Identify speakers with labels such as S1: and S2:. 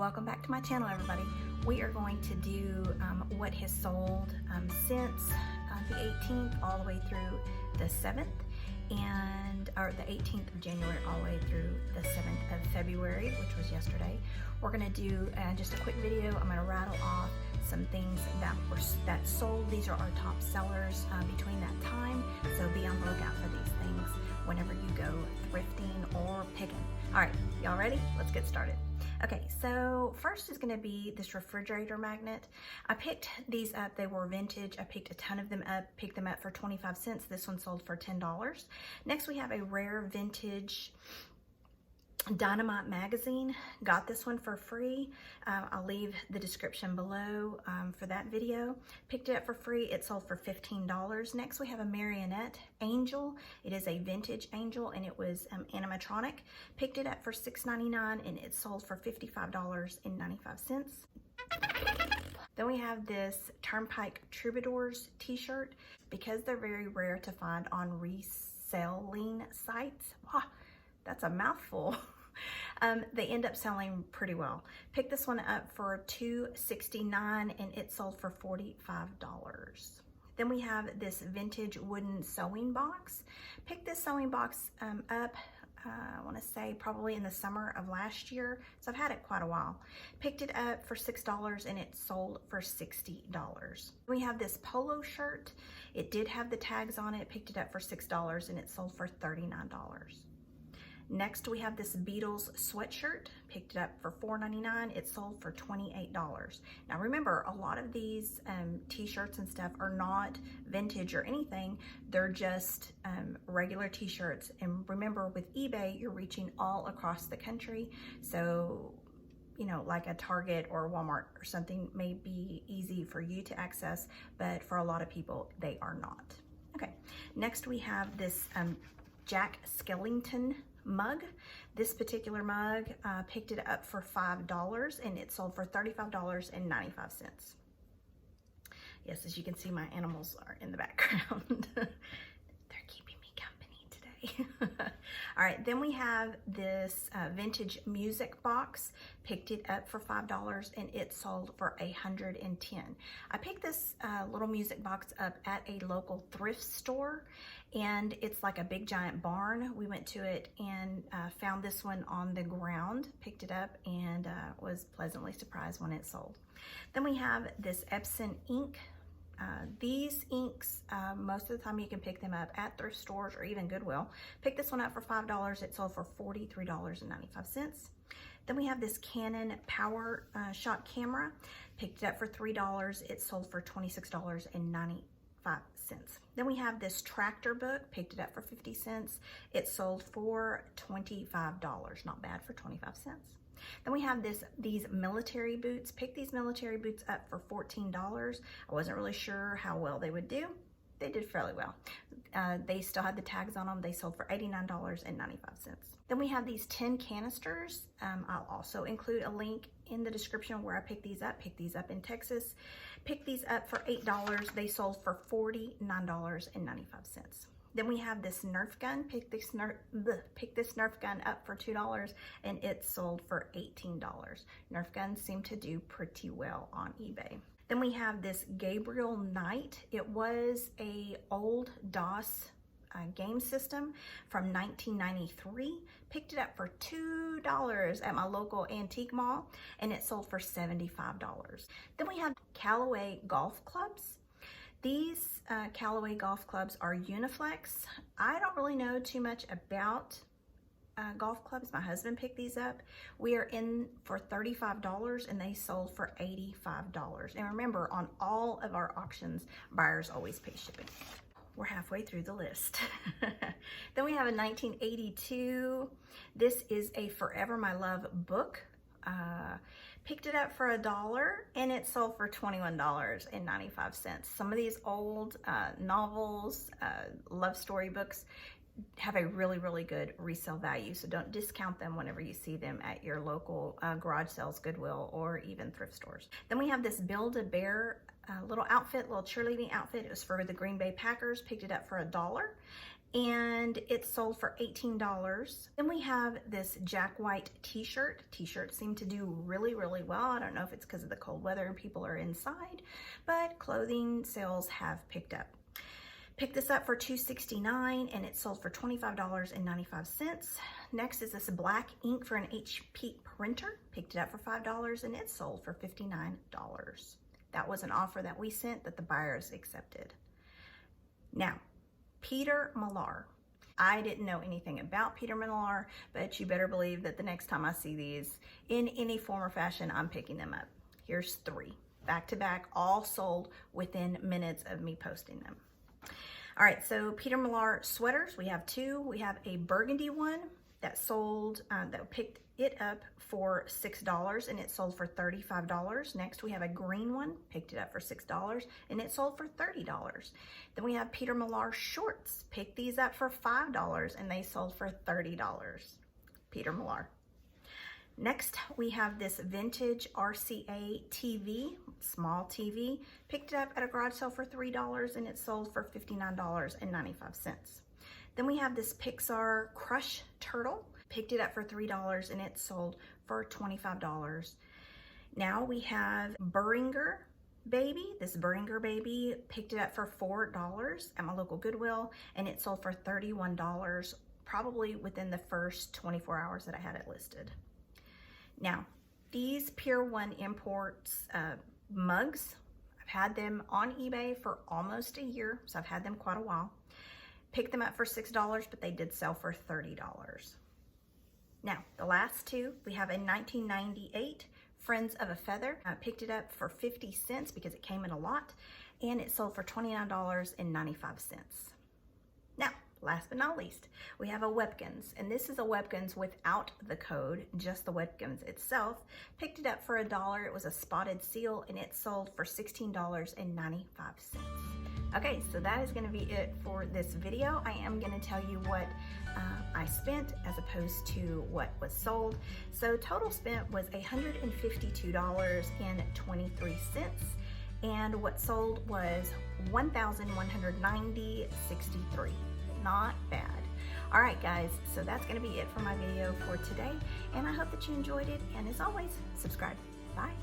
S1: Welcome back to my channel, everybody. We are going to do what has sold since the 18th all the way through the 7th, or the 18th of January all the way through the 7th of February, which was yesterday. We're going to do just a quick video. I'm going to rattle off some things that sold. These are our top sellers between that time, so be on the lookout for these things whenever you go thrifting or picking. All right, y'all ready? Let's get started. Okay, so first is going to be this refrigerator magnet. I picked these up. They were vintage. I picked a ton of them up, picked them up for 25 cents. This one sold for $10. Next, we have a rare vintage Dynamite magazine. Got this one for free. I'll leave the description below for that video. Picked it up for free. It sold for $15. Next, we have a Marionette Angel. It is a vintage angel and it was animatronic. Picked it up for $6.99 and it sold for $55.95. Then we have this Turnpike Troubadours t-shirt. Because they're very rare to find on reselling sites. Wow, that's a mouthful. They end up selling pretty well. Picked this one up for $2.69 and it sold for $45. Then we have this vintage wooden sewing box. Picked this sewing box up, I want to say probably in the summer of last year, so I've had it quite a while. Picked it up for $6 and it sold for $60. We have this polo shirt. It did have the tags on it. Picked it up for $6 and it sold for $39. Next, we have this Beatles Sweatshirt. Picked it up for $4.99. It sold for $28. Now remember, a lot of these t-shirts and stuff are not vintage or anything. They're just regular t-shirts. And remember, with eBay, you're reaching all across the country. So, you know, like a Target or Walmart or something may be easy for you to access, but for a lot of people, they are not. Okay, next we have this Jack Skellington Mug. This particular mug, picked it up for $5 and it sold for $35.95. Yes, as you can see, my animals are in the background. They're keeping me company today. All right, then we have this vintage music box. Picked it up for $5 and it sold for $110. I picked this little music box up at a local thrift store, and it's like a big giant barn. We went to it and found this one on the ground, picked it up, and was pleasantly surprised when it sold. Then we have this Epson Ink. These inks, most of the time you can pick them up at thrift stores or even Goodwill. Picked this one up for $5. It sold for $43.95. Then we have this Canon Power Shot camera. Picked it up for $3. It sold for $26.95. Then we have this tractor book. Picked it up for 50 cents. It sold for $25. Not bad for 25 cents. Then we have these military boots. Picked these military boots up for $14. I wasn't really sure how well they would do. They did fairly well. They still had the tags on them. They sold for $89.95. Then we have these 10 canisters. I'll also include a link in the description where I picked these up. Picked these up in Texas. Picked these up for $8. They sold for $49.95. Then we have this Nerf gun. Picked this Nerf gun up for $2 and it sold for $18. Nerf guns seem to do pretty well on eBay. Then we have this Gabriel Knight. It was a old DOS game system from 1993. Picked it up for $2 at my local antique mall and it sold for $75. Then we have Callaway golf clubs. These Callaway golf clubs are Uniflex. I don't really know too much about golf clubs. My husband picked these up. We are in for $35 and they sold for $85. And remember, on all of our auctions, buyers always pay shipping. We're halfway through the list. Then we have a 1982. This is a Forever My Love book. Picked it up for $1 and it sold for $21.95. Some of these old novels, love story books have a really, really good resale value. So don't discount them whenever you see them at your local garage sales, Goodwill, or even thrift stores. Then we have this Build-A-Bear little outfit, little cheerleading outfit. It was for the Green Bay Packers. Picked it up for $1. and it sold for $18. Then we have this Jack White t-shirt. T-shirts seem to do really, really well. I don't know if it's because of the cold weather and people are inside, but clothing sales have picked up. Picked this up for $2.69 and it sold for $25.95. Next is this black ink for an HP printer. Picked it up for $5 and it sold for $59. That was an offer that we sent that the buyers accepted. Now, Peter Millar. I didn't know anything about Peter Millar, but you better believe that the next time I see these in any form or fashion, I'm picking them up. Here's 3, back to back, all sold within minutes of me posting them. All right, so Peter Millar sweaters, we have 2. We have a burgundy one that sold, that picked it up for $6 and it sold for $35. Next, we have a green one, picked it up for $6 and it sold for $30. Then we have Peter Millar shorts, picked these up for $5 and they sold for $30. Peter Millar. Next, we have this vintage RCA TV, small TV, picked it up at a garage sale for $3 and it sold for $59.95. Then we have this Pixar Crush Turtle, picked it up for $3 and it sold for $25. Now we have Beringer Baby. This Beringer Baby, picked it up for $4 at my local Goodwill and it sold for $31, probably within the first 24 hours that I had it listed. Now, these Pier 1 Imports mugs, I've had them on eBay for almost a year, so I've had them quite a while. Picked them up for $6, but they did sell for $30. Now, the last 2, we have a 1998 Friends of a Feather. I picked it up for 50 cents because it came in a lot, and it sold for $29.95. Now, last but not least, we have a Webkins, and this is a Webkins without the code, just the Webkins itself. Picked it up for $1. It was a spotted seal, and it sold for $16.95. Okay, so that is going to be it for this video. I am going to tell you what I spent as opposed to what was sold. So total spent was $152.23, and what sold was $1,190.63. Not bad. All right, guys, so that's going to be it for my video for today, and I hope that you enjoyed it, and as always, subscribe. Bye.